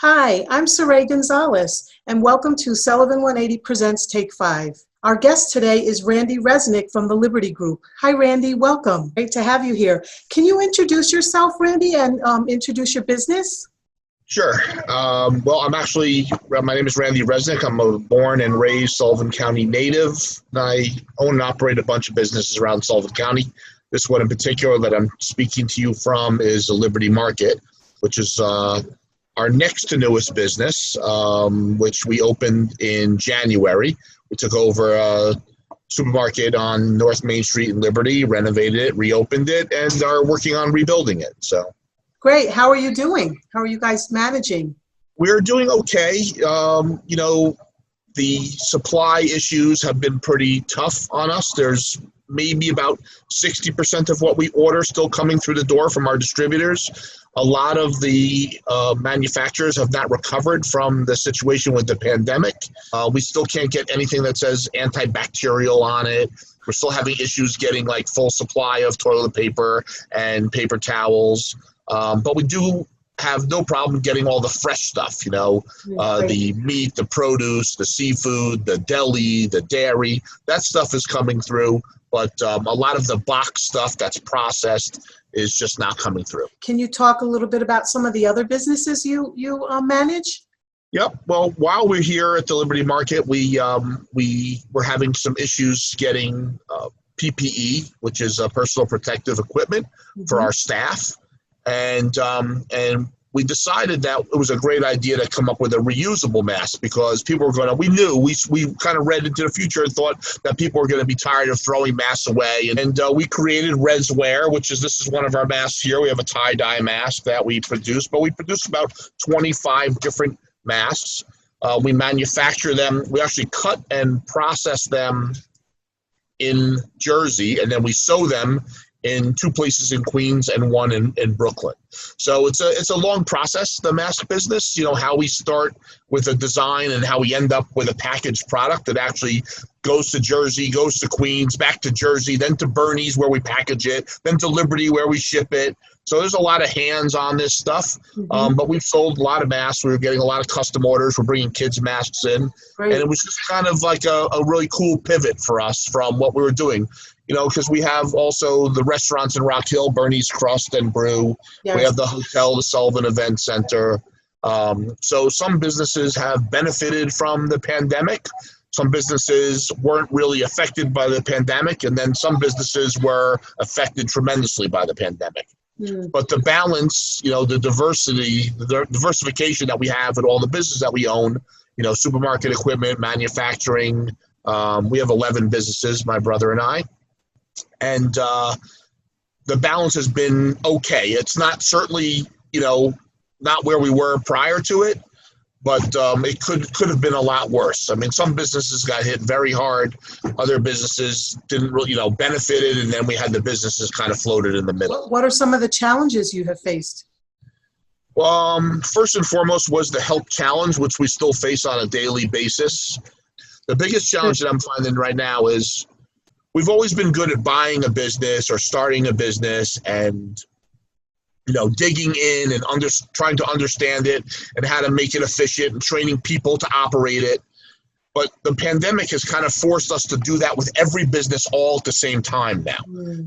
Hi, I'm Saray Gonzalez, and welcome to Sullivan 180 Presents Take 5. Our guest today is Randy Resnick from the Liberty Group. Hi, Randy. Welcome. Great to have you here. Can you introduce yourself, Randy, and introduce your business? Sure. My name is Randy Resnick. I'm a born and raised Sullivan County native. I own and operate a bunch of businesses around Sullivan County. This one in particular that I'm speaking to you from is the Liberty Market, which is our next to newest business, which we opened in January. We took over a supermarket on North Main Street in Liberty, renovated it, reopened it, and are working on rebuilding it. So, great. How are you doing? How are you guys managing? We're doing okay. The supply issues have been pretty tough on us. There's maybe about 60% of what we order still coming through the door from our distributors. A lot of the manufacturers have not recovered from the situation with the pandemic. We still can't get anything that says antibacterial on it. We're still having issues getting like full supply of toilet paper and paper towels. But we do have no problem getting all the fresh stuff, the meat, the produce, the seafood, the deli, the dairy. That stuff is coming through. But a lot of the box stuff that's processed is just not coming through. Can you talk a little bit about some of the other businesses you manage? Yep. Well, while we're here at the Liberty Market, we were having some issues getting PPE, which is personal protective equipment for our staff, and we decided that it was a great idea to come up with a reusable mask because people were going to, we kind of read into the future and thought that people were going to be tired of throwing masks away. And we created ResWear, this is one of our masks here. We have a tie-dye mask that we produce, but we produce about 25 different masks. We manufacture them. We actually cut and process them in Jersey, and then we sew them in two places in Queens and one in Brooklyn. So it's a long process, the mask business, how we start with a design and how we end up with a packaged product that actually goes to Jersey, goes to Queens, back to Jersey, then to Bernie's where we package it, then to Liberty where we ship it. So there's a lot of hands on this stuff, but we've sold a lot of masks. We were getting a lot of custom orders. We're bringing kids' masks in. Great. And it was just kind of like a really cool pivot for us from what we were doing, because we have also the restaurants in Rock Hill, Bernie's Crust and Brew. Yes. We have the hotel, the Sullivan Event Center. So some businesses have benefited from the pandemic. Some businesses weren't really affected by the pandemic, and then some businesses were affected tremendously by the pandemic. But the balance, the diversification that we have in all the businesses that we own, supermarket equipment, manufacturing, we have 11 businesses, my brother and I, and the balance has been okay. It's not certainly, not where we were prior to it, but it could have been a lot worse. I mean, some businesses got hit very hard. Other businesses didn't really, benefited, and then we had the businesses kind of floated in the middle. What are some of the challenges you have faced? First and foremost was the health challenge, which we still face on a daily basis. The biggest challenge that I'm finding right now is we've always been good at buying a business or starting a business and digging in and trying to understand it and how to make it efficient and training people to operate it. But the pandemic has kind of forced us to do that with every business all at the same time now.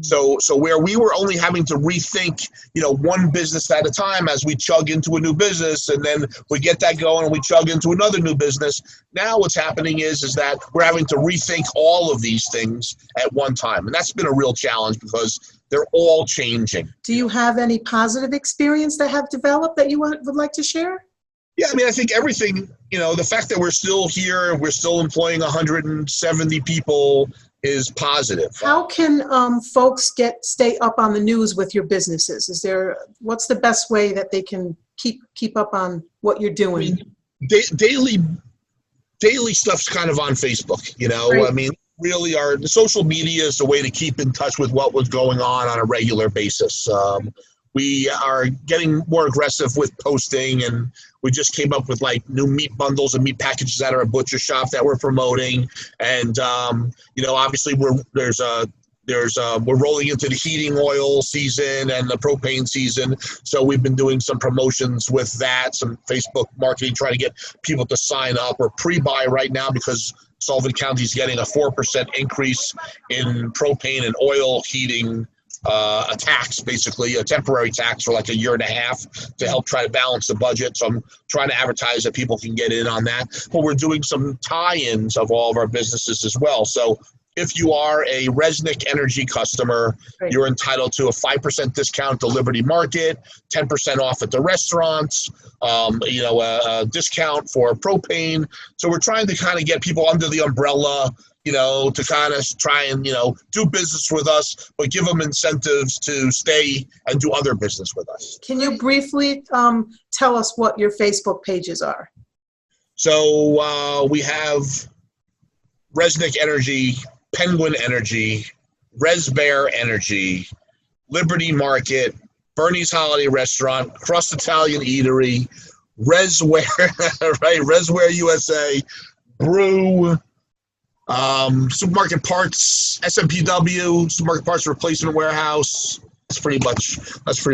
So where we were only having to rethink, one business at a time as we chug into a new business, and then we get that going and we chug into another new business. Now what's happening is that we're having to rethink all of these things at one time. And that's been a real challenge because they're all changing. Do you have any positive experience that have developed that you would like to share? Yeah, I mean, I think everything, the fact that we're still here, we're still employing 170 people is positive. How can folks stay up on the news with your businesses? What's the best way that they can keep up on what you're doing? Daily stuff's kind of on Facebook, Right. I mean, really the social media is a way to keep in touch with what was going on a regular basis. We are getting more aggressive with posting, and we just came up with like new meat bundles and meat packages at our butcher shop that we're promoting. And, obviously there's a We're rolling into the heating oil season and the propane season, so we've been doing some promotions with that, some Facebook marketing, trying to get people to sign up or pre-buy right now because Sullivan County is getting a 4% increase in propane and oil heating, a tax, basically a temporary tax for like a year and a half to help try to balance the budget. So I'm trying to advertise that people can get in on that. But we're doing some tie-ins of all of our businesses as well. So if you are a Resnick Energy customer, Great. You're entitled to a 5% discount at the Liberty Market, 10% off at the restaurants, a discount for propane. So we're trying to kind of get people under the umbrella, to kind of try and, do business with us, but give them incentives to stay and do other business with us. Can you briefly tell us what your Facebook pages are? So we have Resnick Energy, Penguin Energy, Res Bear Energy, Liberty Market, Bernie's Holiday Restaurant, Crust Italian Eatery, Resware, right? Resware USA, Brew, Supermarket Parts, SMPW, Supermarket Parts Replacement Warehouse. That's pretty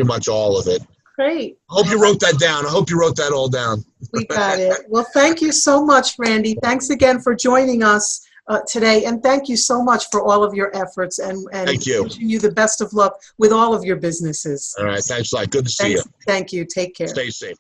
much all of it. Great. I hope you wrote that down. I hope you wrote that all down. We got it. Well, thank you so much, Randy. Thanks again for joining us today, and thank you so much for all of your efforts, and Thank you. wishing you the best of luck with all of your businesses. All right. Thanks a lot. Good to see you. Thank you. Take care. Stay safe.